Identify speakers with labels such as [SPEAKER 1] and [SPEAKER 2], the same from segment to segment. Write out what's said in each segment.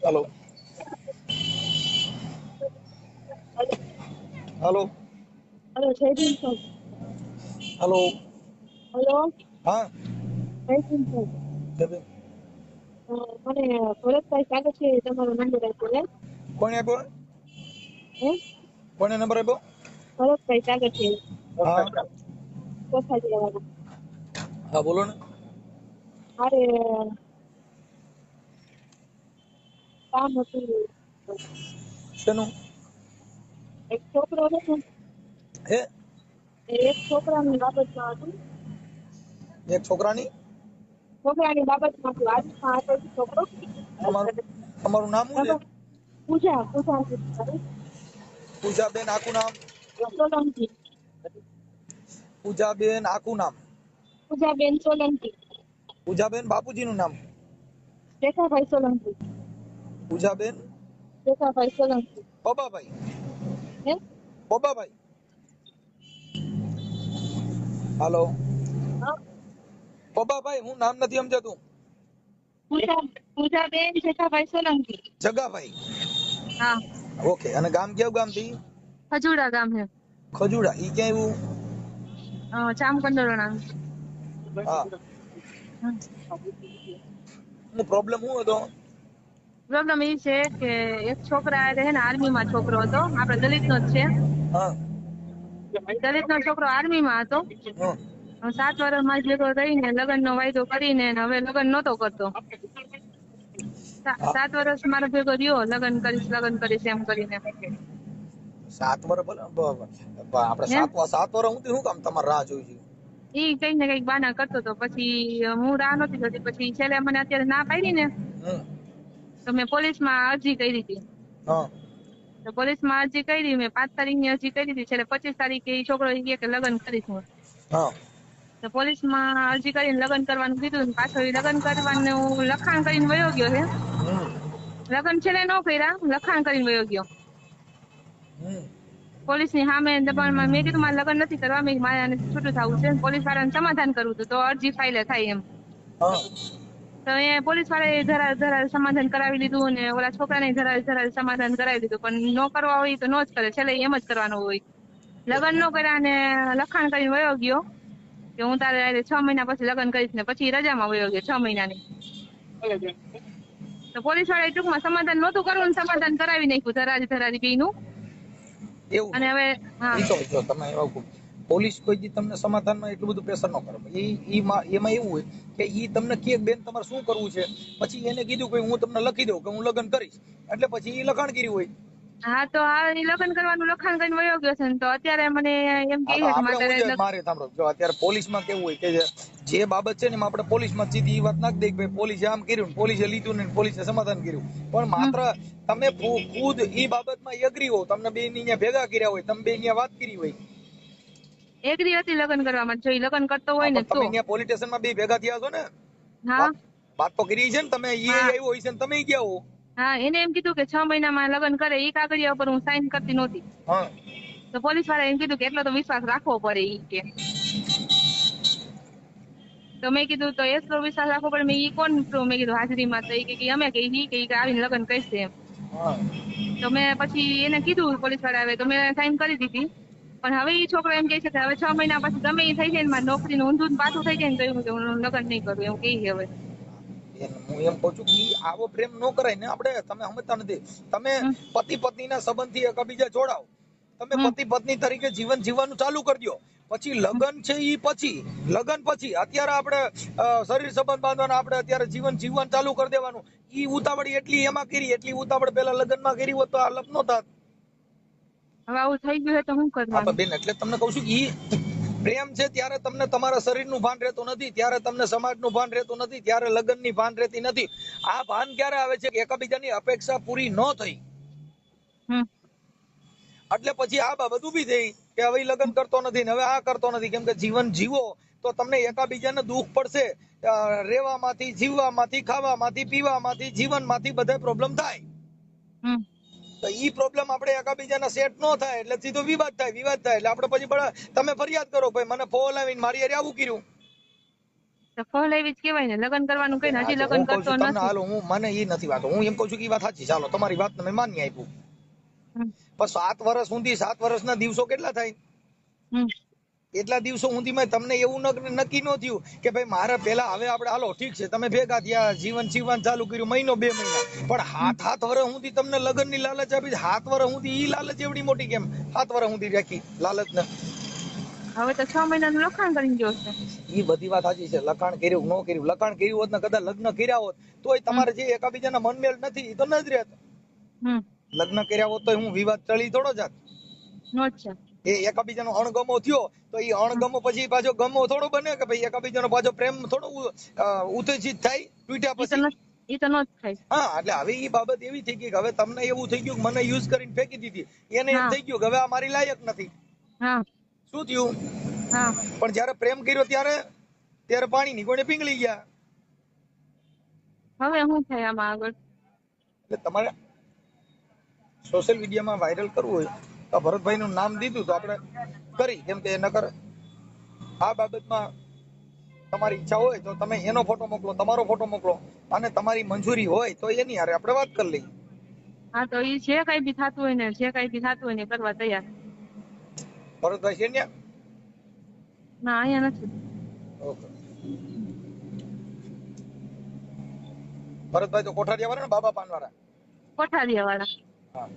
[SPEAKER 1] Hello hello
[SPEAKER 2] hello जय Bhim sir.
[SPEAKER 1] Hello
[SPEAKER 2] hello
[SPEAKER 1] हाँ
[SPEAKER 2] જય ભીમ સર.
[SPEAKER 1] જબે
[SPEAKER 2] મને ભરતભાઈ કાગળ છે તમારો નંબર આપ્યો હે.
[SPEAKER 1] કોણે આપ્યો
[SPEAKER 2] હે
[SPEAKER 1] કોણે નંબર આપ્યો
[SPEAKER 2] ભરતભાઈ કાગળ છે
[SPEAKER 1] હા
[SPEAKER 2] કોઠા જવાના.
[SPEAKER 1] હા બોલો ને
[SPEAKER 2] મારે કામ હતું.
[SPEAKER 1] શેનું
[SPEAKER 2] એક છોકરો છે ને
[SPEAKER 1] હે
[SPEAKER 2] એક છોકરાની બાબતમાં હતું.
[SPEAKER 1] એક છોકરાની
[SPEAKER 2] છોકરાની બાબતમાં હતું. આજમાં હતો ઈ છોકરો.
[SPEAKER 1] તમારું તમારું નામ શું છે
[SPEAKER 2] બરાબર. પૂજા પૂજા
[SPEAKER 1] પૂજાબેન આખું નામ
[SPEAKER 2] સોલંકી.
[SPEAKER 1] પૂજાબેન આખું નામ
[SPEAKER 2] પૂજાબેન સોલંકી.
[SPEAKER 1] પૂજાબેન બાપુજીનું નામ
[SPEAKER 2] રેખાભાઈ સોલંકી.
[SPEAKER 1] પૂજાબેન
[SPEAKER 2] રેખાભાઈ સોલંકી.
[SPEAKER 1] બબાભાઈ
[SPEAKER 2] હે
[SPEAKER 1] બબાભાઈ હાલો
[SPEAKER 2] હા
[SPEAKER 1] બબાભાઈ હું નામ નથી સમજાતું
[SPEAKER 2] પૂજાબેન રેખાભાઈ સોલંકી.
[SPEAKER 1] જગાભાઈ
[SPEAKER 2] હા
[SPEAKER 1] ઓકે અને ગામ કેવું ગામ થી
[SPEAKER 2] ખજુડા ગામ છે.
[SPEAKER 1] ખજુડા ઈ ક્યાં આવ્યું
[SPEAKER 2] ચામકંડોરણા.
[SPEAKER 1] હા હું પ્રોબ્લેમ શું હતો
[SPEAKER 2] પ્રોબ્લેમ એ છે કે એક છોકરા રહે ને આર્મી માં છોકરો હતો, આપડે દલિત નો જ છે.
[SPEAKER 1] હા
[SPEAKER 2] દલિત નો છોકરો આર્મી માં હતો.
[SPEAKER 1] હા
[SPEAKER 2] 7 વર્ષ માં ભેગો રહીને લગ્ન નો વાયદો કરીને હવે લગ્ન નતો કરતો.
[SPEAKER 1] હા
[SPEAKER 2] 7 વર્ષ મારો ભેગો રહ્યો, લગ્ન કરીશ એમ કરીને.
[SPEAKER 1] 7 વર્ષ આપણે
[SPEAKER 2] હે
[SPEAKER 1] 7 વર્ષ હું શું કામ તમારે રાહ જોઈ છે
[SPEAKER 2] ઈ કઈક ને કઈક બાના કરતો હતો. પછી હું રાહ નતી જોતી. પછી છેલ્લે મને અત્યારે ના પાડી ને
[SPEAKER 1] હમ
[SPEAKER 2] તો મેં પોલીસ માં અરજી કરી હતી.
[SPEAKER 1] હા
[SPEAKER 2] તો પોલીસ માં અરજી કરી, મેં 5 તારીખની અરજી કરી હતી. છેલ્લે 25 તારીખે એ છોકરો કહે કે લગ્ન કરીશ હું.
[SPEAKER 1] હા
[SPEAKER 2] તો પોલીસ માં અરજી કરીને લગ્ન કરવાનું કીધું. પાછો એ લગ્ન કરવાનું લખાણ કરીને વયો ગયો છે.
[SPEAKER 1] હમ
[SPEAKER 2] લગ્ન છેલ્લે ન કર્યા, લખાણ કરીને વયો ગયો.
[SPEAKER 1] હમ
[SPEAKER 2] પોલીસ ની સામે દબાણમાં મેં કીધું મારે લગ્ન નથી કરવા, મેં મારે છૂટું થવું છે. પોલીસ વાળાને સમાધાન કરવું હતું તો અરજી ફાઇલ થાય એમ.
[SPEAKER 1] હા
[SPEAKER 2] તો એ પોલીસ વાળાએ ધરાર સમાધાન કરાવી લીધું અને ઓલા છોકરાને ધરાર સમાધાન કરાવી લીધું. પણ ન કરવા હોય તો ન જ કરે, છેલ્લે એમ જ કરવાનું હોય. લગ્ન ન કર્યા અને લખાણ કરીને વયો ગયો કે હું તારે 6 મહિના પછી લગ્ન કરીશ. ને પછી રજામાં વયો ગયો 6 મહિનાની. તો પોલીસ વાળા ટૂંકમાં સમાધાન નહોતું કરવું ને સમાધાન કરાવી નાખ્યું ધરારી બેયનું.
[SPEAKER 1] એવું
[SPEAKER 2] અને હવે હા
[SPEAKER 1] જો તમે પોલીસ કોઈ દી તમને સમાધાનમાં એટલું બધું પ્રેશર ન કરે. એમાં એવું હોય કે ઈ તમને કે બેન તમારે શું કરવું છે, પછી એને કીધું કે હું તમને લખી દઉં કે હું લગ્ન કરીશ, એટલે પછી ઈ લખાણ કર્યું હોય.
[SPEAKER 2] હા તો આ લગ્ન કરવાનું લખાણ કરીને વયો ગયો છે ને તો અત્યારે મને એમ કહે
[SPEAKER 1] હા તો
[SPEAKER 2] છે કે
[SPEAKER 1] આપણે હું છે
[SPEAKER 2] મારે
[SPEAKER 1] મારે સાંભળો, જો અત્યારે પોલીસમાં કેવું હોય કે જે બાબત છે ને એમાં આપણે પોલીસમાં સીધી વાત નાખી દઈએ કે ભાઈ પોલીસે આમ કર્યું ને પોલીસે લીધું ને પોલીસે સમાધાન કર્યું. પણ માત્ર તમે ખુદ ઈ બાબતમાં એગ્રી હો, તમને બે ની ભેગા કર્યા હોય, તમે બે ની વાત કરી હોય.
[SPEAKER 2] એગ્રી હતી લગ્ન કરવામાં. જો એ લગ્ન કરતો
[SPEAKER 1] હા
[SPEAKER 2] હોય ને
[SPEAKER 1] પણ
[SPEAKER 2] તો
[SPEAKER 1] તમે અહીંયા પોલીસ સ્ટેશનમાં બે ભેગા થયા છો ને,
[SPEAKER 2] હા
[SPEAKER 1] વાત તો કરી છે ને તમે. ઈ
[SPEAKER 2] હા
[SPEAKER 1] આવ્યો હોય છે ને તમે ગયા હો.
[SPEAKER 2] હા એને એમ કીધું કે 6 મહિનામાં લગ્ન કરે. એ કાગળિયા ઉપર હું સાઈન કરતી નહોતી.
[SPEAKER 1] હા
[SPEAKER 2] તો પોલીસ વાળા એમ કીધું કે એટલો તો વિશ્વાસ રાખવો પડે ઈ કે. તો મેં કીધું તો એટલો વિશ્વાસ રાખવો પડે. મેં ઈ કોણ મેં કીધું હાજરીમાં. તો એ કે અમે કે ઈ કે આવીને લગ્ન કરશે એમ.
[SPEAKER 1] હા
[SPEAKER 2] તો મેં પછી એને કીધું પોલીસ વાળા આવે તો મેં સાઈન કરી દીધી. પણ હવે ઈ છોકરો એમ કહે છે કે હવે 6 મહિના પછી ગમે એ થઈ જાય ને મારી નોકરીનું ઊંધું પાછું થઈ જાય ને તો હું લગ્ન નહીં કરું એવું કહે છે હવે.
[SPEAKER 1] હું એમ કહું છું કે આવો પ્રેમ ન કરાય ને. આપણે તમે સમજતા નથી. તમે
[SPEAKER 2] હમ
[SPEAKER 1] પતિ પત્નીના સંબંધથી એકબીજા જોડાઓ. તમે
[SPEAKER 2] હમ
[SPEAKER 1] પતિ પત્ની તરીકે જીવન જીવવાનું ચાલુ કરી દો. પછી લગ્ન છે ઈ પછી લગ્ન પછી અત્યારે આપણે શરીર સંબંધ બાંધવાના, આપણે અત્યારે જીવન જીવન ચાલુ કરી દેવાનું. ઈ ઉતાવળ એટલી એમાં કરી, એટલી ઉતાવળ પેલા લગ્નમાં કરી હોત તો આ લપ નો થાત.
[SPEAKER 2] હવે આવું થઈ ગયું હોય તો શું
[SPEAKER 1] હા તો
[SPEAKER 2] કરવાનું?
[SPEAKER 1] બેન એટલે તમને કહું છું ઈ પ્રેમ છે ત્યારે તમને તમારા શરીરનું ભાન રહેતું નથી, ત્યારે તમને સમાજનું ભાન રહેતું નથી, ત્યારે લગ્નની ભાન રહેતી નથી. આ ભાન ક્યારે આવે છે કે એકબીજાની અપેક્ષા પૂરી ન થઈ
[SPEAKER 2] હમ
[SPEAKER 1] એટલે પછી આ બાબત ઊભી થઈ કે હવે લગ્ન કરતો નથી ને હવે આ કરતો નથી. કેમ કે જીવન જીવો તો તમને એકાબીજાને દુઃખ પડશે. રહેવામાંથી, જીવવામાંથી, ખાવામાંથી, પીવામાંથી, જીવનમાંથી બધા પ્રોબ્લેમ થાય.
[SPEAKER 2] હમ
[SPEAKER 1] તો ઈ પ્રોબ્લેમ આપણે એકાબીજાના સેટ ન થાય એટલે સીધો વિવાદ થાય એટલે આપણે પછી તમે ફરિયાદ કરો ભાઈ મને ફોન આવીને મારી હારે આવું કર્યું.
[SPEAKER 2] તો ફહલાવી જ કહેવાય ને, લગ્ન કરવાનું કઈ હજી
[SPEAKER 1] આજે
[SPEAKER 2] લગ્ન
[SPEAKER 1] હું કહું
[SPEAKER 2] કરતો
[SPEAKER 1] છું તમને,
[SPEAKER 2] નથી.
[SPEAKER 1] હાલો હું મને ઈ નથી વાત, હું એમ કહું છું કે ઈ વાત સાચી, ચાલો તમારી વાત મેં માની આપ્યું.
[SPEAKER 2] હમ.
[SPEAKER 1] પણ 7 વર્ષ સુધી, 7 વર્ષના દિવસો કેટલા થાય?
[SPEAKER 2] હમ.
[SPEAKER 1] એટલા દિવસો સુધીમાં તમને એવું નક્કી ન થયું કે ભાઈ મારે પેલા, હવે આપણે હાલો ઠીક છે તમે ભેગા થયા, જીવન જીવન ચાલુ કર્યું, મહિનો 2 મહિના, પણ 7 વર્ષ સુધી તમને લગ્નની લાલચ આપી, 7 વર્ષ સુધી ઈ લાલચ એવડી મોટી કેમ? 7 વર્ષ સુધી રાખી લાલચ ને.
[SPEAKER 2] હવે તો 6 મહિનાનું લખાણ કરીને ગયો છે.
[SPEAKER 1] ઈ બધી વાત સાચી છે, લખાણ કર્યું ન કર્યું, લખાણ કર્યું હોત ને કદાચ લગ્ન કર્યા હોત તોય
[SPEAKER 2] હમ.
[SPEAKER 1] તમારે જે એકાબીજાના મનમેળ નથી ઈ તો ન જ રહેત.
[SPEAKER 2] હમ.
[SPEAKER 1] લગ્ન કર્યા હોત તો હું વિવાદ ટળી થોડો જાત.
[SPEAKER 2] નો જ છે.
[SPEAKER 1] એ એકાબીજાનો અણગમો થયો તો એ
[SPEAKER 2] હમ.
[SPEAKER 1] અણગમો પછી પાછો ગમો થોડો બને કે ભાઈ એકાબીજાનો પાછો પ્રેમ થોડો ઉત્તેજિત થાય તૂટ્યા
[SPEAKER 2] ઈ તો
[SPEAKER 1] પછી.
[SPEAKER 2] ઈ તો નો જ થાય.
[SPEAKER 1] હા, એટલે હવે ઈ બાબત એવી થઈ ગઈ કે હવે તમને એવું થઈ ગયું કે મને યુઝ કરીને ફેંકી દીધી, એને એમ
[SPEAKER 2] હા.
[SPEAKER 1] થઈ ગયું કે હવે આ મારી લાયક નથી.
[SPEAKER 2] હા.
[SPEAKER 1] શું થયું?
[SPEAKER 2] હા.
[SPEAKER 1] પણ જયારે પ્રેમ કર્યો ત્યારે પાણીની કોઈને પીંગળી ગયા.
[SPEAKER 2] હવે શું થાય આમાં આગળ?
[SPEAKER 1] એટલે તમારે સોશિયલ મીડિયામાં વાયરલ કરવું હોય તો ભરતભાઈ નું નામ દીધું તો આપણે કરી, કેમ કે નકર આ બાબતમાં તમારી ઈચ્છા હોય તો તમે એનો ફોટો મોકલો, તમારો ફોટો મોકલો, અને તમારી મંજૂરી હોય તો એની હારે આપણે વાત કરી લઈએ.
[SPEAKER 2] હા, તો ઈ જે કઈ બી થતું હોય ને, જે કઈ બી થતું હોય ને કરવા તૈયાર.
[SPEAKER 1] ભરતભાઈ છે ને?
[SPEAKER 2] ના, અહીંયા નથી.
[SPEAKER 1] ઓકે. ભરતભાઈ તો કોઠારિયા વાળા ને, બાબા પાન વાળા?
[SPEAKER 2] કોઠારીયા વાળા.
[SPEAKER 1] હા,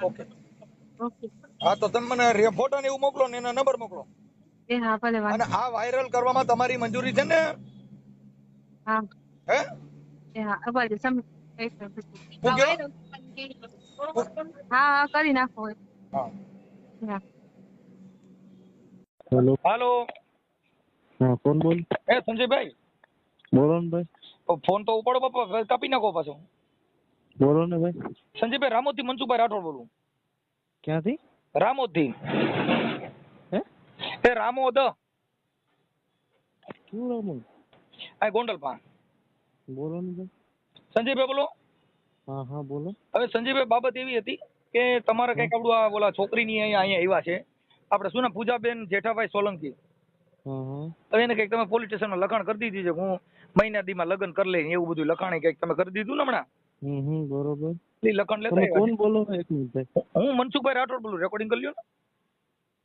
[SPEAKER 1] ઓકે.
[SPEAKER 2] ઓકે.
[SPEAKER 1] હા, તો તમે મને ફોટો ને એવું મોકલો ને એના નંબર મોકલો.
[SPEAKER 2] એ હા, ભલે
[SPEAKER 1] અને
[SPEAKER 2] વાંધો.
[SPEAKER 1] આ વાયરલ કરવામાં તમારી મંજૂરી છે ને?
[SPEAKER 2] હા.
[SPEAKER 1] હે?
[SPEAKER 2] એ હા, અવાજ એક
[SPEAKER 1] હું કયો?
[SPEAKER 2] હા, હા, કરી નાખો.
[SPEAKER 1] હા.
[SPEAKER 2] હા.
[SPEAKER 3] હેલો.
[SPEAKER 1] હાલો.
[SPEAKER 3] હા, કોણ બોલ?
[SPEAKER 1] સંજયભાઈ
[SPEAKER 3] બોલો ને ભાઈ.
[SPEAKER 1] ફોન તો ઉપાડો બાપા, કાપી નાખો પાછો.
[SPEAKER 3] બોલો ને ભાઈ.
[SPEAKER 1] સંજયભાઈ રામોદથી મનસુખભાઈ રાઠોડ બોલું.
[SPEAKER 3] ક્યાંથી?
[SPEAKER 1] રામોદથી.
[SPEAKER 3] હે?
[SPEAKER 1] એ રામોદ.
[SPEAKER 3] ક્યું રામો?
[SPEAKER 1] આ ગોંડલ પા.
[SPEAKER 3] બોલો ને ભાઈ.
[SPEAKER 1] સંજયભાઈ બોલો.
[SPEAKER 3] હા હા બોલો.
[SPEAKER 1] હવે સંજયભાઈ બાબત એવી હતી કે તમારે કઈક આપણું આ ઓલા છોકરીની અહીંયા આવ્યા છે, આપણે શું નામ, પૂજાબેન જેઠાભાઈ સોલંકી.
[SPEAKER 3] હા હા.
[SPEAKER 1] તો એને કઈક તમે પોલીસ સ્ટેશનમાં લખાણ કરી દીધી છે, હું મહિના દીમાં લગ્ન કરી લઈ, એવું બધું લખાણ કઈક તમે કરી દીધું ને હમણાં?
[SPEAKER 3] બરોબર.
[SPEAKER 1] એ લખાણ લેતા
[SPEAKER 3] તમે
[SPEAKER 1] આવ્યા
[SPEAKER 3] કોણ
[SPEAKER 1] છે.
[SPEAKER 3] બોલો? એક મિનિટ ભાઈ.
[SPEAKER 1] હું મનસુખભાઈ રાઠોડ બોલું, રેકોર્ડિંગ કરી લ્યો ને.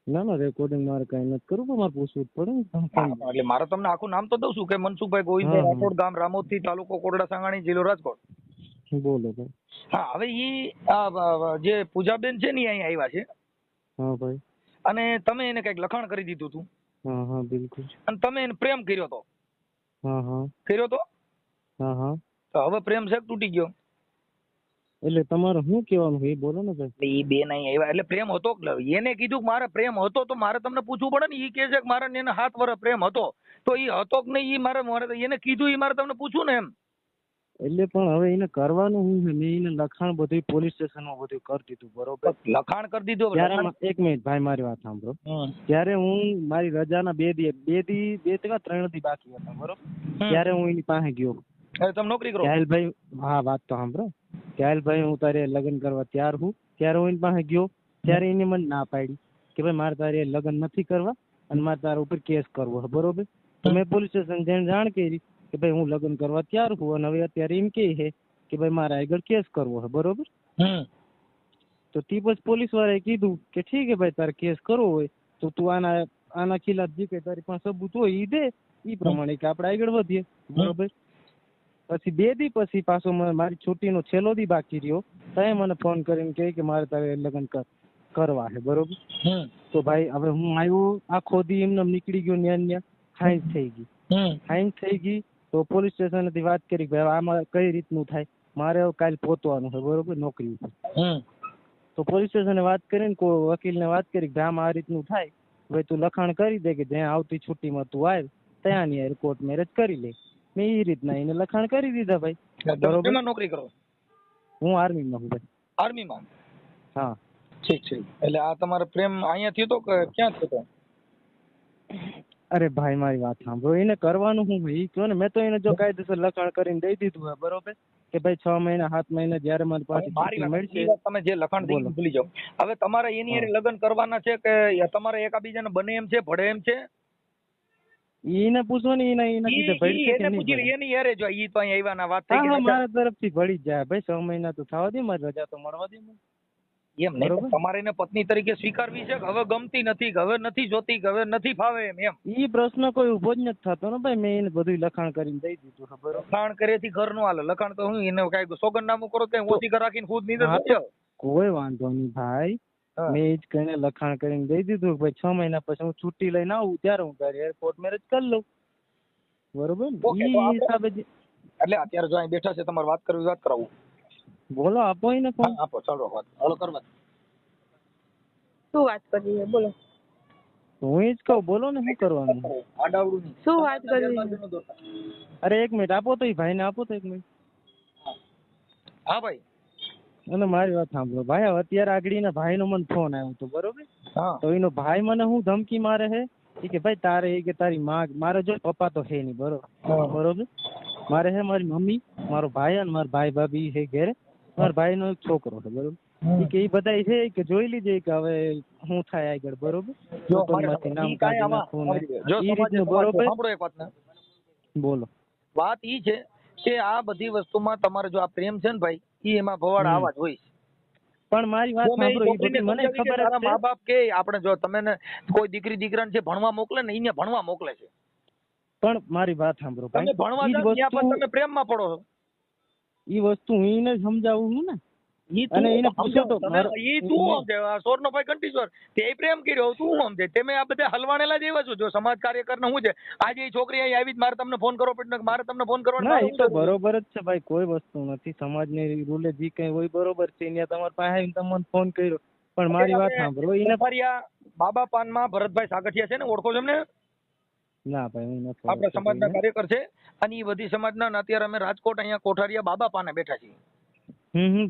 [SPEAKER 3] ના ના, રેકોર્ડિંગ મારે કઈ નથી કરવું, પણ મારે પૂછવું જ પડે ને. તમે કોણ?
[SPEAKER 1] એટલે મારે તમને આખું નામ તો દઉં છું કે મનસુખભાઈ ગોવિંદભાઈ
[SPEAKER 3] હા,
[SPEAKER 1] રાઠોડ, ગામ રામોદથી, તાલુકો કોરડા સાંગાણી, જિલ્લો રાજકોટ.
[SPEAKER 3] હા. બોલો ભાઈ.
[SPEAKER 1] હા, હવે જે પૂજાબેન છે ને ઈ અહીંયા આવ્યા છે,
[SPEAKER 3] હા ભાઈ.
[SPEAKER 1] અને તમે એને કઈક લખાણ કરી દીધું હતું,
[SPEAKER 3] હા હા બિલકુલ.
[SPEAKER 1] અને તમે એને પ્રેમ કર્યો તો.
[SPEAKER 3] હા હા.
[SPEAKER 1] કર્યો તો?
[SPEAKER 3] હા હા.
[SPEAKER 1] તો હવે પ્રેમ છે કે તૂટી ગયો?
[SPEAKER 3] એટલે તમારે શું કહેવાનું એ બોલો ને ભાઈ.
[SPEAKER 1] એટલે ઈ બેન અહીં આવ્યા એટલે પ્રેમ હતો, એને કીધું કે મારે પ્રેમ હતો, તો મારે તમને પૂછવું પડે ને. ઈ કે છે કે મારે એને 7 વર્ષ પ્રેમ હતો, તો ઈ હતો કે નહીં ઈ મારે એને કીધું, ઈ મારે તમને પૂછવું ને એમ.
[SPEAKER 3] એટલે પણ હવે એને કરવાનું શું છે? મેં એને લખાણ બધું પોલીસ સ્ટેશનમાં બધું કરી દીધું, બરોબર.
[SPEAKER 1] લખાણ કરી દીધું.
[SPEAKER 3] ત્યારે એક મિનિટ ભાઈ, મારી વાત સાંભળો. ત્યારે હું મારી રજાના 2 દી 3 દી બાકી હતા, બરોબર. ત્યારે હું એની પાસે ગયો.
[SPEAKER 1] તમે નોકરી કરો?
[SPEAKER 3] ભાઈ હા, વાત તો સાંભળો. ભાઈ હું તારે લગ્ન કરવા તૈયાર હું. ત્યારે હું એની પાસે ગયો, ત્યારે એને મને ના પાડી કે ભાઈ મારે તારે લગ્ન નથી કરવા, અને મારે તારા ઉપર કેસ કરવો છે, બરોબર. તો મેં પોલીસ સ્ટેશન જઈને જાણ કરી કે ભાઈ હું લગ્ન કરવા તૈયાર છું, અને હવે અત્યારે એમ કહે છે કે ભાઈ મારે આગળ કેસ કરવો છે, બરોબર. તો તે પછી પોલીસ વાળાએ કીધું કે ઠીક છે ભાઈ, તારે કેસ કરવો હોય તો તું આના ખિલાફ જે કઈ તારી પાસે સબૂત હોય એ દે, એ પ્રમાણે કે આપણે આગળ વધીએ, બરોબર. પછી 2 દી પછી પાછો મારી છુટ્ટીનો છેલ્લો દી બાકી રહ્યો, તો મને ફોન કરીને કહે કે મારે તારે લગ્ન કરવા છે, બરોબર. તો ભાઈ હવે હું આવ્યો, આખો દી એમને નીકળી ગયો, ન્યા હાઈન થઈ ગઈ. તો પોલીસ સ્ટેશનથી વાત કરી ભાઈ આમાં કઈ રીતનું થાય, મારે કાલે પહોંચવાનું છે, બરોબર, નોકરી ઉપર. તો પોલીસ સ્ટેશને વાત કરીને, કોઈ વકીલને વાત કરી કે આમાં આ રીતનું થાય, ભાઈ તું લખાણ કરી દે કે જ્યાં આવતી છુટ્ટીમાં તું આવ ત્યાંની યાર કોર્ટ મેરેજ કરી લે. મેં એ રીતના એને લખાણ કરી દીધા ભાઈ, બરોબર.
[SPEAKER 1] નોકરી કરો?
[SPEAKER 3] હું આર્મીમાં છું ભાઈ.
[SPEAKER 1] આર્મીમાં?
[SPEAKER 3] હા.
[SPEAKER 1] ઠીક છે. એટલે આ તમારો પ્રેમ અહીંયા થયો તો કે ક્યાં થયો તો?
[SPEAKER 3] અરે ભાઈ મારી વાત સાંભળો, એને કરવાનું શું એ કહો ને. મેં તો એને જો કાયદેસર લખાણ કરીને દઈ દીધું હોય, બરોબર, કે ભાઈ 6 મહિના 7 મહિના જ્યારે મારી પાસે છુટ્ટી મળશે.
[SPEAKER 1] તમે જે લખાણ થઈ ભૂલી જાઓ. હવે તમારે એની હારે લગ્ન કરવાના છે કે તમારે એકાબીજાને બને એમ છે, ભળે એમ છે?
[SPEAKER 3] ઈને પૂછો ને એને કીધે ભરી છે કે
[SPEAKER 1] એને
[SPEAKER 3] નહીં
[SPEAKER 1] પૂછી
[SPEAKER 3] ભરી?
[SPEAKER 1] એની યારે જો ઈ તો અહીં આવ્યા ના વાત થઈ
[SPEAKER 3] હા
[SPEAKER 1] ગઈ.
[SPEAKER 3] મારા તરફથી ભળી જ જાય ભાઈ, 6 મહિના તો થવા દે, મારી રજા તો મળવા દે મને.
[SPEAKER 1] એમ નહીં
[SPEAKER 3] બરોબર.
[SPEAKER 1] તમારે એને પત્ની તરીકે સ્વીકારવી છે કે હવે ગમતી નથી, કે હવે નથી જોતી, કે હવે નથી ફાવે એમ?
[SPEAKER 3] ઈ પ્રશ્ન કોઈ ઉભો જ નથી થતો ને ભાઈ, મેં એને બધું લખાણ કરીને દઈ દીધું છે, બરોબર.
[SPEAKER 1] લખાણ કરેથી ઘર નો હાલે. લખાણ તો હું એને કઈ સોગંદનામું કરો તો ઓછી કર રાખીને ખુદ નીંદર
[SPEAKER 3] હા,
[SPEAKER 1] સુઈ જાઓ.
[SPEAKER 3] કોઈ વાંધો નહીં ભાઈ,
[SPEAKER 1] હા.
[SPEAKER 3] મેં ઈ જ કહીને લખાણ કરીને દઈ દીધું. ભાઈ 6 મહિના પછી હું છૂટી લઈને આવું ત્યારે હું તારી કોર્ટ મેરેજ કરી લઉં, બરોબર ને?
[SPEAKER 1] ઓકે, તો
[SPEAKER 3] ઈ
[SPEAKER 1] આપણે-
[SPEAKER 3] હિસાબે
[SPEAKER 1] એટલે અત્યારે જો અહીં બેઠા છે, તમારે વાત કરવી વાત કરાવું.
[SPEAKER 3] બોલો, આપો એને ફોન.
[SPEAKER 1] હા, આપો ચાલો વાત હાલો કરવા.
[SPEAKER 2] શું વાત કરવી છે બોલો,
[SPEAKER 3] હું ઈ જ કહું, બોલો ને શું કરવાનું.
[SPEAKER 1] આડાવડું નહીં.
[SPEAKER 2] શું વાત કરવી છે?
[SPEAKER 3] અરે 1 મિનિટ આપો તો, ઈ ભાઈને આપો તો 1 મિનિટ.
[SPEAKER 1] હા ભાઈ.
[SPEAKER 3] અને મારી વાત સાંભળો ભાઈ, હવે અત્યારે આગળ એના ભાઈનો મને ફોન આવ્યો હતો, બરોબર.
[SPEAKER 1] હા.
[SPEAKER 3] તો એનો ભાઈ મને હું ધમકી મારે છે, ઈ કે ભાઈ તારે ઈ કે તારી માં, મારે જો પપ્પા તો છે નહીં, બરોબર.
[SPEAKER 1] હા.
[SPEAKER 3] બરોબર. મારે છે મારી મમ્મી, મારો ભાઈ અને મારા ભાઈ ભાભી છે ઘેરે, મારા ભાઈનો એક છોકરો છે, બરોબર. ઈ કે ઈ બધા છે કે જોઈ લીજે કે હવે શું થાય આગળ, બરોબર.
[SPEAKER 1] જો
[SPEAKER 3] પેપરમાંથી નામ
[SPEAKER 1] ઈ કાંઈ
[SPEAKER 3] કાઢી
[SPEAKER 1] આમાં
[SPEAKER 3] નાખવું ને
[SPEAKER 1] જો
[SPEAKER 3] ઈ
[SPEAKER 1] સમાજે
[SPEAKER 3] રીતનું, બરોબર.
[SPEAKER 1] સાંભળો એક વાત ને.
[SPEAKER 3] બોલો.
[SPEAKER 1] વાત ઈ છે કે આ બધી વસ્તુમાં તમારે જો આ પ્રેમ છે ને ભાઈ, ઈ એમાં ભવાડ આવા જ હોય છે.
[SPEAKER 3] પણ મારી વાત
[SPEAKER 1] જો મેં ઈ
[SPEAKER 3] સાંભળો, ઈ
[SPEAKER 1] છોકરીને
[SPEAKER 3] બધી મને
[SPEAKER 1] સમજાવી કે
[SPEAKER 3] ખબર
[SPEAKER 1] તારા
[SPEAKER 3] જ
[SPEAKER 1] મા
[SPEAKER 3] છે.
[SPEAKER 1] બાપ કે આપણે જો તમે ને કોઈ દીકરી દીકરાને જે ભણવા મોકલે ને એને ભણવા મોકલે છે.
[SPEAKER 3] પણ મારી વાત સાંભળો
[SPEAKER 1] તમે
[SPEAKER 3] ભાઈ,
[SPEAKER 1] ભણવા
[SPEAKER 3] ઈ જ
[SPEAKER 1] જાઓ ત્યાં પણ
[SPEAKER 3] વસ્તુ,
[SPEAKER 1] તમે પ્રેમમાં પડો છો.
[SPEAKER 3] ઈ વસ્તુ હું એને સમજાવું છું ને.
[SPEAKER 1] ઈ તું
[SPEAKER 3] અને એને પૂછો તો
[SPEAKER 1] તમે
[SPEAKER 3] મારો-
[SPEAKER 1] ઈ તું સમજે. આ સોરનો ભાઈ કંટીશ્વર તે પ્રેમ કર્યો, તું સમજે. તમે આ બધા હલવાણેલા જ એવા છો. જો સમાજ કાર્યકરને શું છે, આજે ઈ છોકરી અહીં આવી જ મારે તમને ફોન કરવો પડે, મારે તમને ફોન કરવાનો
[SPEAKER 3] ના,
[SPEAKER 1] મારે
[SPEAKER 3] એ તો
[SPEAKER 1] શું જરૂર છે?
[SPEAKER 3] બરોબર જ છે ભાઈ, કોઈ વસ્તુ નથી. સમાજની રૂલે જે કઈ હોય બરોબર છે. ત્યાં તમારા પાસે આવીને તમને ફોન કર્યો, પણ મારી વાત સાંભળો એને.
[SPEAKER 1] કુંભારિયા બાબા પાનમાં ભરતભાઈ સાગઠિયા છે ને, ઓળખો છો એમને?
[SPEAKER 3] ના ભાઈ, હું નથી
[SPEAKER 1] આપણા
[SPEAKER 3] ઓળખતો
[SPEAKER 1] સમાજના
[SPEAKER 3] કોઈને.
[SPEAKER 1] કાર્યકર છે. અને ઈ બધી સમાજના ને અત્યારે અમે રાજકોટ અહીંયા કોઠારિયા બાબા પાને બેઠા છીએ.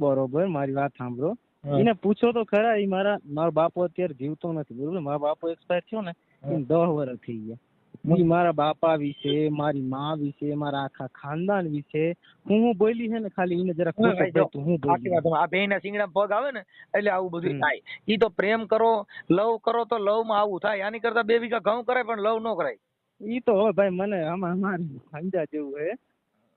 [SPEAKER 3] બરોબર. મારી વાત સાંભળો, એને પૂછો તો ખરા. ઈ મારો બાપો અત્યારે જીવતો નથી, બરોબર. મારો બાપો એક્સપાયર થયો ને એને 10 વર્ષ થઈ ગયા. ઈ મારા બાપા વિશે, મારી માં વિશે, મારા આખા ખાનદાન વિશે હું બોલી છે ને, ખાલી એને જરા
[SPEAKER 1] ભાઈ, જો,
[SPEAKER 3] પૂછો હું
[SPEAKER 1] સાચી
[SPEAKER 3] બોલી.
[SPEAKER 1] વાત. આ બેયના શિંગડામાં પગ આવે ને એટલે આવું બધું
[SPEAKER 3] હમ.
[SPEAKER 1] થાય. ઈ તો પ્રેમ કરો, લવ કરો તો લવ માં આવું થાય. આની કરતા 2 વીઘા ઘઉં કરાય પણ લવ ન કરાય.
[SPEAKER 3] ઈ તો હવે ભાઈ મને આમાં મારી સમજા જેવું છે.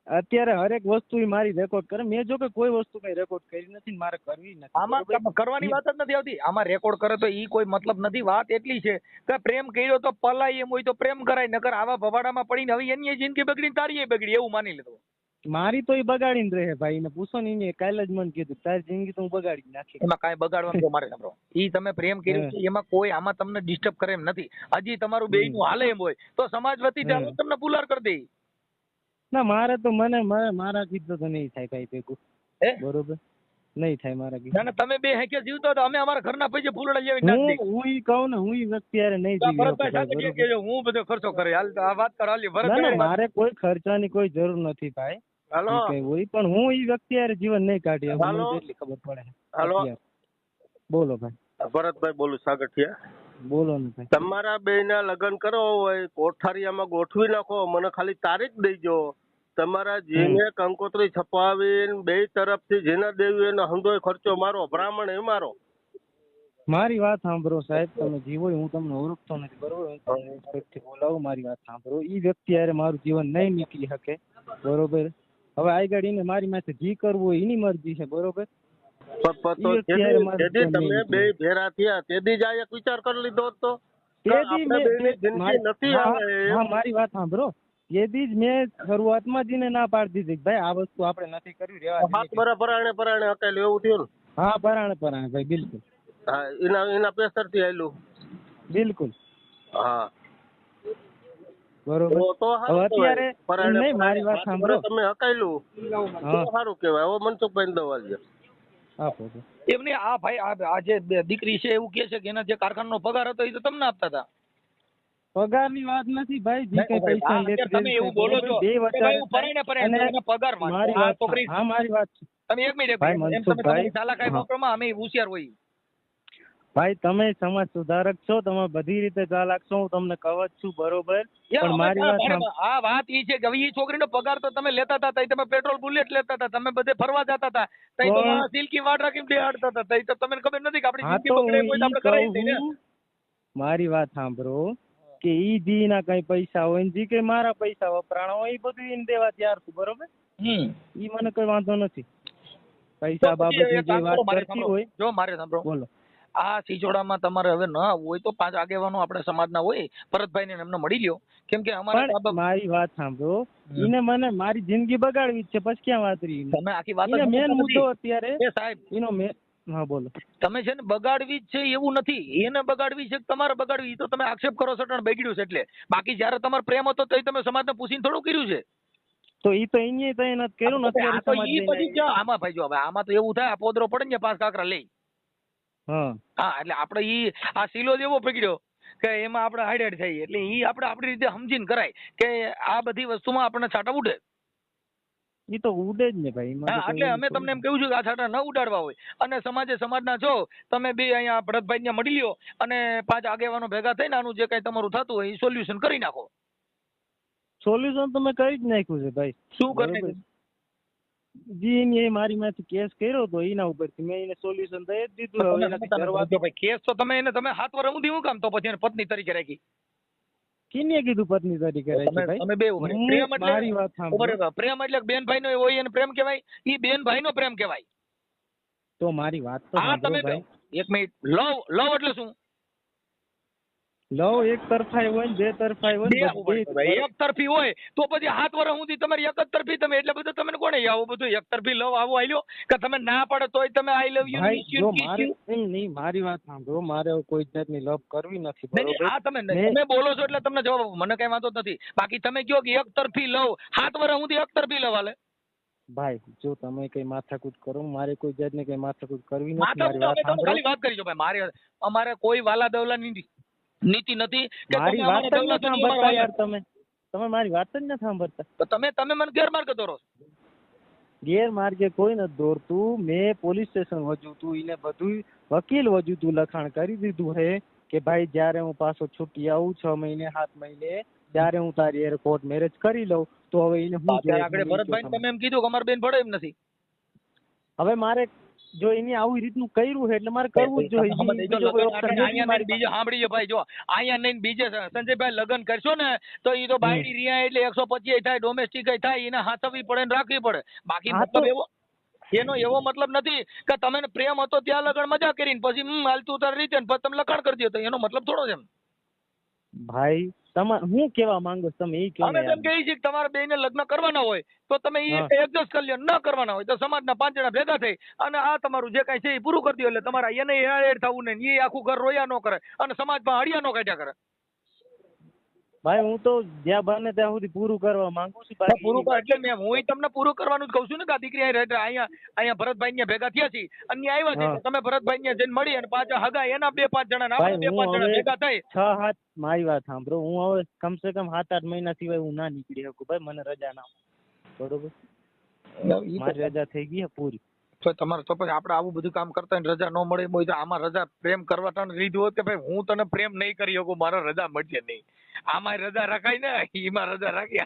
[SPEAKER 3] અત્યારે હરેક વસ્તુ ઈ મારી રેકોર્ડ કરે. મેં જો કે કોઈ વસ્તુ કઈ રેકોર્ડ કરી નથી ને મારે કરવી નથી,
[SPEAKER 1] આમાં
[SPEAKER 3] બરોબર?
[SPEAKER 1] કરવાની વાત જ નથી આવતી. આમાં રેકોર્ડ કરે તો ઈ કોઈ મતલબ નથી. વાત એટલી છે કે પ્રેમ કર્યો તો પલાય એમ હોય તો પ્રેમ કરાય, નકર આવા ભવાડામાં પડીને હવે એની જિંદગી બગડી તારી બગડી એવું માની લીધું.
[SPEAKER 3] મારી તો ઈ બગાડીને રહે ભાઈ. એને પૂછો ને, એને કાલે જ મને કીધું તારી જિંદગી તો હું બગાડી નાખી.
[SPEAKER 1] એમાં કાંઈ બગાડવાનું જો મારે સાંભળો. ઈ તમે પ્રેમ કર્યો છે એમાં કોઈ આમાં તમને ડિસ્ટર્બ કરે એમ નથી. હજી તમારું બેયનું હાલે એમ હોય તો સમાજ વતી ચાલો તમને પુલાર કરી દે.
[SPEAKER 3] ના, મારે તો મારા કીધું તો નહીં થાય ભાઈ ભેગું,
[SPEAKER 1] હે?
[SPEAKER 3] બરોબર. નહીં થાય મારા
[SPEAKER 1] ના
[SPEAKER 3] કીધું.
[SPEAKER 1] ના, તમે બે હેકે જીવતો તો અમે અમારા ઘરના પૈસે ફૂલડા જેવી નાખી દઈએ.
[SPEAKER 3] હું ઈ કહું ને, હું ઈ વ્યક્તિ હારે નહીં
[SPEAKER 1] તો
[SPEAKER 3] જીવી શકું
[SPEAKER 1] ભરતભાઈ
[SPEAKER 3] ભાઈ,
[SPEAKER 1] સાગઠિયા
[SPEAKER 3] બરોબર.
[SPEAKER 1] કહેજો, હું બધો ખર્ચો કરે. હાલ તો આ વાત કર. હાલી
[SPEAKER 3] ના ના,
[SPEAKER 1] ભરતભાઈ
[SPEAKER 3] મારે કોઈ ખર્ચાની કોઈ જરૂર નથી ભાઈ.
[SPEAKER 1] હાલો
[SPEAKER 3] ઈ કઈ હોય પણ હું ઈ વ્યક્તિ હારે જીવન નહીં કાઢી શકું.
[SPEAKER 1] હાલો.
[SPEAKER 3] મને એટલી ખબર પડે.
[SPEAKER 4] હાલો.
[SPEAKER 3] અત્યારે. બોલો ભાઈ,
[SPEAKER 4] ભરતભાઈ બોલું, સાગઠિયા.
[SPEAKER 3] બોલો ને ભાઈ.
[SPEAKER 4] તમારા બેયના લગ્ન કરવા હોય કોઠારિયામાં ગોઠવી નાખો, મને ખાલી તારીખ દઈજો. તમારા જેને કંકોત્રી છપાવીને બે તરફથી જેને દેવી એને હંધોય ખર્ચો મારો, બ્રાહ્મણ એ મારો.
[SPEAKER 3] મારી વાત સાંભળો સાહેબ, તમે જીવો હું તમને ઓળખતો નથી, બરોબર. હું તમને respect થી બોલાવું. મારી વાત સાંભળો. ઈ વ્યક્તિ હારે મારું જીવન નહીં નીકળી શકે, બરોબર. હવે આગળ એને મારી માથે જી કરવું હોય એની મરજી છે, બરોબર.
[SPEAKER 4] તો જેદી તમે બે ભેરા થયા તેદી જ આ એક વિચાર કરી લીધો હતો કે આપણે બેયની જિંદગી નથી આવે એમ.
[SPEAKER 3] હા, મારી વાત સાંભળો. એદી જ મેં શરૂઆતમાં જ એને ના પાડી દીધી કે ભાઈ આ વસ્તુ આપણે નથી કરવી, રહેવા દઈએ.
[SPEAKER 4] હાથ બરા પરાણે હકાયેલું એવું થયું ને?
[SPEAKER 3] હા, પરાણે ભાઈ, બિલકુલ
[SPEAKER 4] હા, એના પેસર થી આવેલું.
[SPEAKER 3] બિલકુલ,
[SPEAKER 4] હા,
[SPEAKER 3] બરોબર.
[SPEAKER 4] તો
[SPEAKER 3] હવે
[SPEAKER 4] સારું
[SPEAKER 3] અત્યારે
[SPEAKER 4] કહેવાય. પરાણે
[SPEAKER 3] નહીં, મારી વાત
[SPEAKER 4] હાથ
[SPEAKER 3] સાંભળો.
[SPEAKER 4] બરા તમે હકાયેલું તો સારું કહેવાય. હવે મનસુખભાઈ દવાલ
[SPEAKER 3] આપો તો.
[SPEAKER 1] એમની આ ભાઈ આ જે દીકરી છે એવું કે છે કે એના જે કારખાનાનો પગાર હતો એ તો તમને આપતા હતા.
[SPEAKER 3] પગારની વાત નથી ભાઈ, જે કઈ પૈસા
[SPEAKER 1] હા,
[SPEAKER 3] લેતી
[SPEAKER 1] તમે એવું બોલો છો
[SPEAKER 3] બે
[SPEAKER 1] કે
[SPEAKER 3] વચ્ચે
[SPEAKER 1] ભાઈ હું પરણે
[SPEAKER 3] અને
[SPEAKER 1] એને પગાર માં
[SPEAKER 3] મારી
[SPEAKER 1] આ
[SPEAKER 3] વાત
[SPEAKER 1] છોકરી
[SPEAKER 3] હા, મારી વાત
[SPEAKER 1] તમે એક મિનિટ
[SPEAKER 3] ભાઈ,
[SPEAKER 1] એમ તમે
[SPEAKER 3] મનસુખભાઈ,
[SPEAKER 1] તમારી ચાલાકાઈ
[SPEAKER 3] હા.
[SPEAKER 1] વાપરોમાં અમે હોશિયાર હોય.
[SPEAKER 3] ભાઈ તમે સમાજ સુધારક છો, તમે બધી રીતે ચાલાક છો, હું તમને કહું જ છું, બરોબર. પણ મારી વાત સાંભળો.
[SPEAKER 1] આ વાત ઈ છે કે હવે ઈ છોકરીનો પગાર તો તમે લેતા હતા, તઈ તમે પેટ્રોલ બુલેટ લેતા હતા, તમે બધે ફરવા જતા હતા, તઈ તો
[SPEAKER 3] પણ-
[SPEAKER 1] સિલ્કી વાટ રાખીને બેહાડતા હતા, તઈ તો તમને ખબર નથી કે આપણી
[SPEAKER 3] હા,
[SPEAKER 1] જિંદગી
[SPEAKER 3] તો
[SPEAKER 1] બગડે
[SPEAKER 3] હું
[SPEAKER 1] કોઈ તો
[SPEAKER 3] ઈ
[SPEAKER 1] આપણે કરાવી દઈએ ને.
[SPEAKER 3] કહું, મારી વાત સાંભળો. કે ઈ દી ના કઈ પૈસા હોય ને જી કે મારા પૈસા વપરાણા હોય એ બધું એને દેવા તૈયાર છું, બરોબર. ઈ મને કોઈ વાંધો નથી. પૈસા બાબતની જે વાત કરતી હોય.
[SPEAKER 1] જો મારે સાંભળો,
[SPEAKER 3] બોલો.
[SPEAKER 1] આ સિસોડામાં તમારે હવે ન આવવું હોય તો 5 આગેવાનો આપણે સમાજના હોય, ભરતભાઈ ને એમને મળી લ્યો, કેમ કે અમારા
[SPEAKER 3] પણ મારી વાત સાંભળો, ઈને મને મારી જિંદગી બગાડવી જ છે, પછી ક્યાં વાત રહી.
[SPEAKER 1] તમે આખી વાત
[SPEAKER 3] ઈને મેન મુદ્દો અત્યારે
[SPEAKER 1] એ સાહેબ
[SPEAKER 3] એનો મેન. હા બોલો.
[SPEAKER 1] તમે છે ને બગાડવી જ છે એવું નથી, એને બગાડવી છે કે તમારે બગાડવી, ઈ તો તમે આક્ષેપ કરો છો એટલે બગડ્યું છે એટલે. બાકી જયારે તમારો પ્રેમ હતો તો તમે સમાજને પૂછીને થોડું કર્યું છે.
[SPEAKER 3] તો ઈ તો એને તો નથી કર્યું, નથી
[SPEAKER 1] આ
[SPEAKER 3] કર્યું
[SPEAKER 1] તો
[SPEAKER 3] સમાજ
[SPEAKER 1] ઈ પછી
[SPEAKER 3] લઈને.
[SPEAKER 1] ક્યાં આમાં ભાઈ જો હવે આમાં તો એવું થાય, આ પોદરો પડે ને 5 કાકરા લઈ.
[SPEAKER 3] હા
[SPEAKER 1] હા એટલે આપણે ઈ આ સિલો જ એવો પકડ્યો કે એમાં આપણે હાઈડ થઈ, એટલે ઈ આપણે આપણી રીતે સમજીને કરાય કે આ બધી વસ્તુમાં આપણને છાંટા ઉડે.
[SPEAKER 3] ઈ તો ઉડે જ ને ભાઈ. એમાં તો
[SPEAKER 1] હા
[SPEAKER 3] કોઈ
[SPEAKER 1] એટલે
[SPEAKER 3] એવું
[SPEAKER 1] અમે
[SPEAKER 3] થોડું.
[SPEAKER 1] તમને એમ કહ્યું છું કે આ છાંટા ન ઉડાડવા હોય, અને સમાજના છો તમે બે અહીંયા ભરતભાઈને મળી લ્યો અને 5 આગેવાનો ભેગા થઈને આનું જે કઈ તમારું થતું હોય એ સોલ્યુશન કરી નાખો.
[SPEAKER 3] સોલ્યુશન તો મેં કરી જ નાખ્યું છે ભાઈ.
[SPEAKER 1] શું કરી
[SPEAKER 3] બરોબર.
[SPEAKER 1] નાખ્યું?
[SPEAKER 3] જી એને મારી માંથી કેસ કર્યો તો એના ઉપરથી મેં એને સોલ્યુશન દઈ જ દીધું. હવે એનાથી કરવા
[SPEAKER 1] જો ભાઈ કેસ તો તમે 7 વર્ષ સુધી હું કામ તો પછી એને પત્ની તરીકે રાખી?
[SPEAKER 3] કિને કીધું પત્ની તરીકે રાખી ભાઈ?
[SPEAKER 1] તમે બે ઉભા રહો. પ્રેમ એટલે
[SPEAKER 3] મારી વાત સાંભળો.
[SPEAKER 1] ઉભા રહો. પ્રેમ એટલે બેનભાઈ નો હોય એને પ્રેમ કહેવાય, ઈ બેનભાઈ નો પ્રેમ કહેવાય.
[SPEAKER 3] તો મારી વાત તો
[SPEAKER 1] હા તમે
[SPEAKER 3] સાંભળો ભાઈ.
[SPEAKER 1] એક મિનિટ, લવ એટલે શું?
[SPEAKER 3] લવ એક તરફાઈ હોય ને બે તરફાઈ હોય ને બધી.
[SPEAKER 1] એક તરફી હોય તો પછી 7 વર્ષ સુધી તમારી એક જ તરફી, તમે એટલે બધું તમને કોણે આવું બધું એક તરફી લવ આવું આલ્યો કે તમે ના પડે તોય તમે આઈ લવ યુ
[SPEAKER 3] ભાઈ જો મારે એમ નહીં, મારી વાત સાંભળો, મારે કોઈ જાતની લવ કરવી નથી, બરોબર.
[SPEAKER 1] આ તમે બોલો છો એટલે તમને જવાબ મને કઈ વાંધો જ નથી. બાકી તમે કહો કે એક તરફી લવ 7 વર્ષ સુધી એક તરફી લવ હાલે.
[SPEAKER 3] ભાઈ જો તમે કઈ માથાકૂટ કરો, મારે કોઈ જાતની કઈ માથાકૂટ કરવી નથી.
[SPEAKER 1] માથાકૂટ
[SPEAKER 3] મારી વાત
[SPEAKER 1] તમે
[SPEAKER 3] સાંભળો.
[SPEAKER 1] ખાલી વાત કરી છો ભાઈ, અમારે કોઈ વાલા દવલાની નીતિ નથી કે
[SPEAKER 3] મારી
[SPEAKER 1] તમે
[SPEAKER 3] વાત
[SPEAKER 1] અમારા
[SPEAKER 3] જ
[SPEAKER 1] દવલા
[SPEAKER 3] નથી
[SPEAKER 1] સુધી
[SPEAKER 3] સાંભળતા
[SPEAKER 1] અમારા
[SPEAKER 3] યાર. તમે મારી વાત જ નથી સાંભળતા.
[SPEAKER 1] તો તમે મને ગેરમાર્ગે દોરો છો.
[SPEAKER 3] ગેરમાર્ગે કોઈ નથી દોરતું. મેં પોલીસ સ્ટેશન વજુ તું, એને બધું વકીલ વજુ તું લખાણ કરી દીધું હે કે ભાઈ જ્યારે હું પાછો છૂટી આવું 6 મહિને 7 મહિને ત્યારે હું તારી હારે કોર્ટ મેરેજ કરી લઉં. તો હવે એને હું
[SPEAKER 1] અત્યારે આગળ ભરતભાઈ તમે એમ કીધું કે અમારી બેન ભળે એમ નથી.
[SPEAKER 3] હવે મારે જો એને આવી રીતનું કર્યું છે એટલે મારે કરવું જ જોઈએ. બીજો કોઈ option નથી મારી પાસે.
[SPEAKER 1] સાંભળી લો ભાઈ, જો અહીંયા નહીં બીજે સંજયભાઈ લગ્ન કરશો ને તો એ તો બાયડી રહ્યા એટલે 125 થાય, ડોમેસ્ટિક થાય, એને હાથવી પડે ને રાખવી પડે. બાકી
[SPEAKER 3] હા
[SPEAKER 1] મતલબ
[SPEAKER 3] તો-
[SPEAKER 1] એનો એવો મતલબ નથી કે તમે પ્રેમ હતો ત્યાં લગ્ન મજા કરીને પછી હાલતું તારી રીતે ને પછી તમે લખાણ કરી દો, તો એનો મતલબ થોડો છે એમ.
[SPEAKER 3] ભાઈ હું કેવા માંગુ છું તમે એ કહો
[SPEAKER 1] અમે
[SPEAKER 3] ને
[SPEAKER 1] તેમ કહીએ છીએ કે તમારે બેને લગ્ન કરવાના હોય તો તમે એ
[SPEAKER 3] હા.
[SPEAKER 1] એડજસ્ટ કરી લો, ન કરવાના હોય તો સમાજના 5 જણા ભેગા થઈ અને આ તમારું જે કઈ છે એ પૂરું કરી દો, એટલે તમારા એને એડ થવું નહીં, એ આખું ઘર રોયા ન કરે અને સમાજમાં હળિયા ન કાઢ્યા કરે.
[SPEAKER 3] ભાઈ હું તો જ્યાં બને ત્યાં સુધી પૂરું કરવા માંગુ છું. બાકી
[SPEAKER 1] પૂરું કર એટલે હું તમને પૂરું કરવાનું જ કહું છું ને કે આ દીકરી અહીંયા ભરતભાઈ ને ભેગા થયા છે અને આવ્યા છે,
[SPEAKER 3] હા.
[SPEAKER 1] તો તમે ભરતભાઈ ને જઈને મળી અને પાછા હગા એના 2-5 જણા
[SPEAKER 3] ભાઈ,
[SPEAKER 1] આપણે 2-5
[SPEAKER 3] હું
[SPEAKER 1] જણા
[SPEAKER 3] હવે
[SPEAKER 1] ભેગા થઈ
[SPEAKER 3] 6-7 મારી વાત સાંભળો, હું હવે કમસે કમ 7-8 મહિના સિવાય હું ના નીકળી શકું ભાઈ. મને રજા ના મળે, બરોબર. મારી રજા થઈ ગઈ છે પૂરી.
[SPEAKER 1] તો તમારે તો પછી આપણે આવું બધું કામ કરતા હોય ને રજા ન મળે હોય તો આમાં રજા પ્રેમ કરવા લીધું હોત કે ભાઈ હું તને પ્રેમ નહીં કરી શકું, મારે રજા મળશે નહીં. આમાં રજા રખાય ને, એમાં રજા રાખી,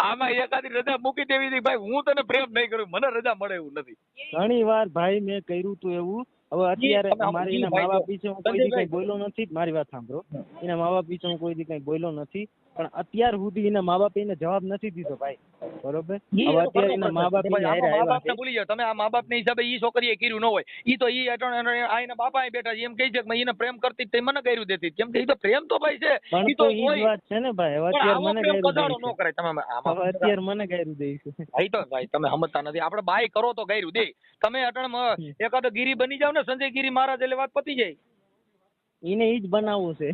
[SPEAKER 1] આમાં એકાદી રજા મૂકી દેવી હતી ભાઈ હું તને પ્રેમ નહીં કરું, મને રજા મળે એવું નથી.
[SPEAKER 3] ઘણી વાર ભાઈ મેં કર્યું તું એવું. હવે અત્યારે મારે એના મા બાપ વિશે હું કોઈ દી કઈ બોલ્યો નથી. મારી વાત સાંભળો, એના મા બાપ વિશે હું કોઈ દી કઈ બોલ્યો નથી, પણ અત્યાર સુધી એના મા બાપ એને જવાબ નથી દીધો ભાઈ, બરોબર. હવે અત્યારે એના મા બાપ એને હારે આવ્યા છે.
[SPEAKER 1] ભૂલી જાઓ તમે, આ મા બાપ ના હિસાબે ઈ છોકરીએ કર્યું ન હોય, ઈ તો ઈ એના બાપા અહીં બેઠા છે એમ કહી છે કે એને પ્રેમ કરતી તે મને કર્યું દેતી, કેમ કે ઈ તો પ્રેમ તો ભાઈ છે,
[SPEAKER 3] પણ
[SPEAKER 1] ઈ
[SPEAKER 3] તો
[SPEAKER 1] તો
[SPEAKER 3] ઈ જ વાત છે ને ભાઈ. હવે અત્યારે મને ગાયરું
[SPEAKER 1] કજાડો
[SPEAKER 3] દે
[SPEAKER 1] ન કરાય તમે
[SPEAKER 3] છે. હવે અત્યારે મને ગાયરું દે છે.
[SPEAKER 1] ભાઈ તો ભાઈ તમે સમજતા નથી, આપણે બાય કરો તો ગાયરું દે. તમે અટણ એકાદો ગીરી બની જાવ ને સંજય ગીરી મહારાજ એટલે વાત પતી જાય.
[SPEAKER 3] એને ઈ જ બનાવવું છે.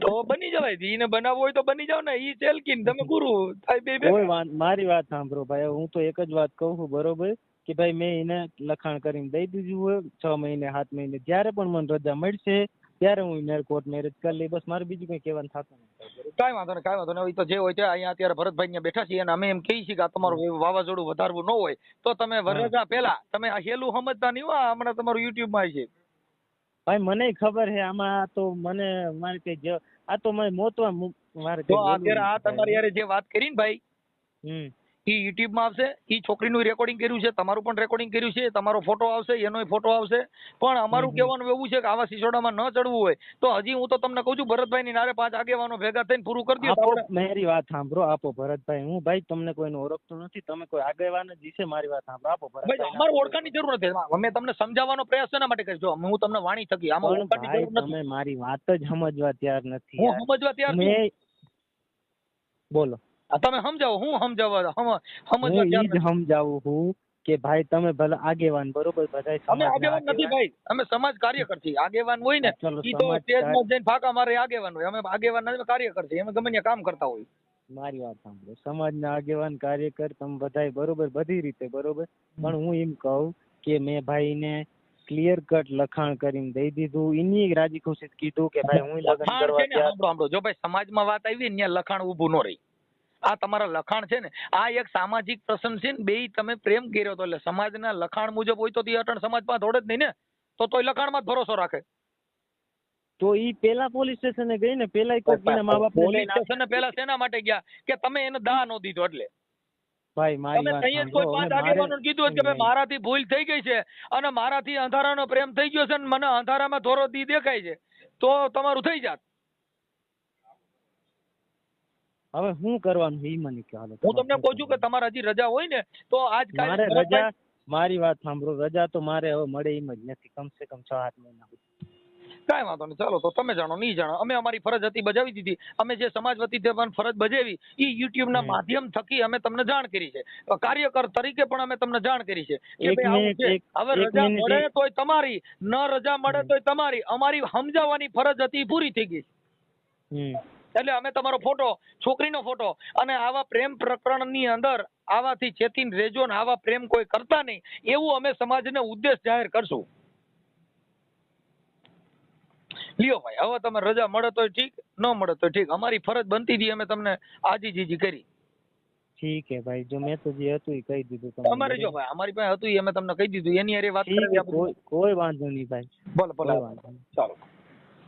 [SPEAKER 1] તો બની જવાય, એને બનાવવું હોય તો બની જાવ ને, ઈ ચેલકીન તમે ગુરુ થાય બે.
[SPEAKER 3] કોઈ વાત, મારી વાત સાંભળો ભાઈ, હું તો એક જ વાત કહું છું, બરોબર, કે ભાઈ મેં એને લખાણ કરીને દઈ દીધું હોય 6 મહિને 7 મહિને જ્યારે પણ મને રજા મળશે ત્યારે હું એને કોર્ટ મેરેજ કરી લઈ. બસ મારે બીજું કઈ કહેવાનું થતું નથી.
[SPEAKER 1] કાંઈ વાંધો નહીં, તો જે હોય તે અહીંયા અત્યારે ભરતભાઈ ને બેઠા છીએ અને અમે એમ કહીએ છીએ કે આ તમારું વાવાઝોડું વધારવું ન હોય તો તમે રજા પહેલા તમે આ હેલું સમજતા નહીં હો, હમણાં તમારું યુટ્યુબ માં છે
[SPEAKER 3] ભાઈ. મને ખબર છે આમાં તો મને મારે કઈ આ તો મને મોતવા મારે
[SPEAKER 1] તો અત્યારે આ તમારી યારે જે વાત કરી ને ભાઈ, ઈ યુટ્યુબ માં આવશે, ઈ છોકરીનું રેકોર્ડિંગ કર્યું છે, તમારું પણ રેકોર્ડિંગ કર્યું છે, તમારો ફોટો આવશે, એનોય ફોટો આવશે. પણ અમારું કહેવાનું એવું છે કે આવા સિસોડામાં ન ચડવું હોય તો હજી હું તો તમને કહું છું ભરતભાઈ ની નારે 5 આગેવાનો ભેગા થઈને પૂરું કરી દો.
[SPEAKER 3] આપો મારી વાત સાંભળો, આપો ભરતભાઈ, હું ભાઈ તમને કોઈનું ઓળખતો નથી, તમે કોઈ આગેવાન જ છે, મારી વાત સાંભળો, આપો
[SPEAKER 1] ભાઈ
[SPEAKER 3] ભરતભાઈ.
[SPEAKER 1] અમારે ઓળખાણની જરૂર નથી, અમે તમને સમજાવવાનો પ્રયાસ શેના માટે કરીશું? હું તમને વાણી થકી આમાં
[SPEAKER 3] પણ
[SPEAKER 1] ઓળખાણની
[SPEAKER 3] ભાઈ
[SPEAKER 1] જરૂર નથી.
[SPEAKER 3] તમે મારી વાત જ સમજવા તૈયાર નથી
[SPEAKER 1] હું
[SPEAKER 3] યાર.
[SPEAKER 1] સમજવા તૈયાર છું.
[SPEAKER 3] મેં બોલો,
[SPEAKER 1] તમે સમજાવો, હું સમજવા
[SPEAKER 3] હું
[SPEAKER 1] તૈયાર
[SPEAKER 3] ઈ જ
[SPEAKER 1] નથી.
[SPEAKER 3] સમજાવું છું કે ભાઈ તમે ભલે આગેવાન, બરોબર, બધાય
[SPEAKER 1] અમે
[SPEAKER 3] સમાજના
[SPEAKER 1] આગેવાન નથી
[SPEAKER 3] આગેવાન.
[SPEAKER 1] ભાઈ, અમે સમાજ કાર્યકર છીએ. આગેવાન હોય ને
[SPEAKER 3] ચલો,
[SPEAKER 1] ઈ તો
[SPEAKER 3] સમાજ
[SPEAKER 1] સ્ટેજમાં જઈને ફાંકા મારે આગેવાન હોય. અમે આગેવાન નથી, અમે કાર્યકર છીએ. અમે ગમે ત્યાં કામ કરતા હોય.
[SPEAKER 3] મારી વાત સાંભળો, સમાજના આગેવાન કાર્યકર તમે બધાય બરોબર, બધી રીતે બરોબર, પણ હું એમ કહું કે મેં ભાઈને ક્લિયર કટ લખાણ કરીને દઈ દીધું, એની રાજી ખુશી કીધું કે ભાઈ હું લગ્ન
[SPEAKER 1] લખાણ
[SPEAKER 3] કરવા
[SPEAKER 1] છે ને,
[SPEAKER 3] તૈયાર.
[SPEAKER 1] સાંભળો, જો ભાઈ સમાજમાં વાત આવી ને ત્યાં લખાણ ઊભું ન રહી. આ તમારા લખાણ છે ને, આ એક સામાજિક પ્રસંગ છે ને, બેય તમે પ્રેમ કર્યો તો એટલે સમાજના લખાણ મુજબ હોય તો તે અટણ સમાજમાં થોડે જ નહીં ને, તો તોય લખાણમાં જ ભરોસો રાખે.
[SPEAKER 3] તો ઈ પેલા પોલીસ સ્ટેશને ગઈ ને, પેલા કોઈક એના મા બાપ
[SPEAKER 1] પોલીસ સ્ટેશને પેલા શેના માટે ગયા કે તમે એને દા નો દીધો એટલે.
[SPEAKER 3] ભાઈ મારી
[SPEAKER 1] તમે
[SPEAKER 3] વાત
[SPEAKER 1] તઈએ જ કોઈ
[SPEAKER 3] સાંભળો,
[SPEAKER 1] 5
[SPEAKER 3] હવે
[SPEAKER 1] આગેવાનોને કીધું કે ભાઈ મારાથી ભૂલ થઈ ગઈ છે અને મારાથી અંધારાનો પ્રેમ થઈ ગયો છે ને મને અંધારામાં થોરો દી દેખાય છે તો તમારું થઈ જાત.
[SPEAKER 3] હવે શું કરવાનું ઈ મને કહો.
[SPEAKER 1] હું તમને કહું છું કે તમારે હજી રજા હોય ને તો આજ
[SPEAKER 3] મારે
[SPEAKER 1] કાલે
[SPEAKER 3] રજા, મારી વાત સાંભળો, રજા તો મારે હવે મળે એમ જ નથી, કમસે કમ 6-8 મહિના સુધી.
[SPEAKER 1] કાંઈ વાંધો નહીં, ચાલો તો તમે જાણો નહીં જાણો, અમે અમારી ફરજ હતી બજાવી દીધી. અમે જે સમાજ વતી જે પણ ફરજ બજાવી એ યુટ્યુબ ના માધ્યમ થકી અમે તમને જાણ કરી છે. કાર્યકર તરીકે પણ અમે તમને જાણ કરી છે કે
[SPEAKER 3] એક
[SPEAKER 1] ભાઈ આવું
[SPEAKER 3] મિનિટ,
[SPEAKER 1] છે. હવે
[SPEAKER 3] એક
[SPEAKER 1] રજા
[SPEAKER 3] મિનિટ,
[SPEAKER 1] મળે તોય તમારી, ન રજા મળે તોય તમારી. અમારી સમજાવવાની ફરજ હતી ઈ પૂરી થઈ ગઈ. એટલે અમે તમારો ફોટો, છોકરીનો ફોટો અને આવા પ્રેમ પ્રકરણની અંદર આવાથી ચેતીને રહેજો ને આવા પ્રેમ કોઈ કરતા નહીં એવું અમે સમાજને ઉદ્દેશ જાહેર કરશું. લ્યો ભાઈ, હવે તમે રજા મળે તોય ઠીક, ન મળે તો ઠીક. અમારી ફરજ બનતી હતી, અમે તમને આજીજી કરી.
[SPEAKER 3] ઠીક હે ભાઈ, જો મેં તો જે હતું એ કહી દીધું તમને.
[SPEAKER 1] અમારે જો ભાઈ અમારી પાસે હતું એ અમે તમને કહી દીધું. એની હારે વાત
[SPEAKER 3] ઠીક
[SPEAKER 1] કરી
[SPEAKER 3] હે, કોઈ વાંધો નહીં ભાઈ,
[SPEAKER 1] ભલે ભલે,
[SPEAKER 3] કોઈ વાંધો નહીં.
[SPEAKER 1] ચાલો.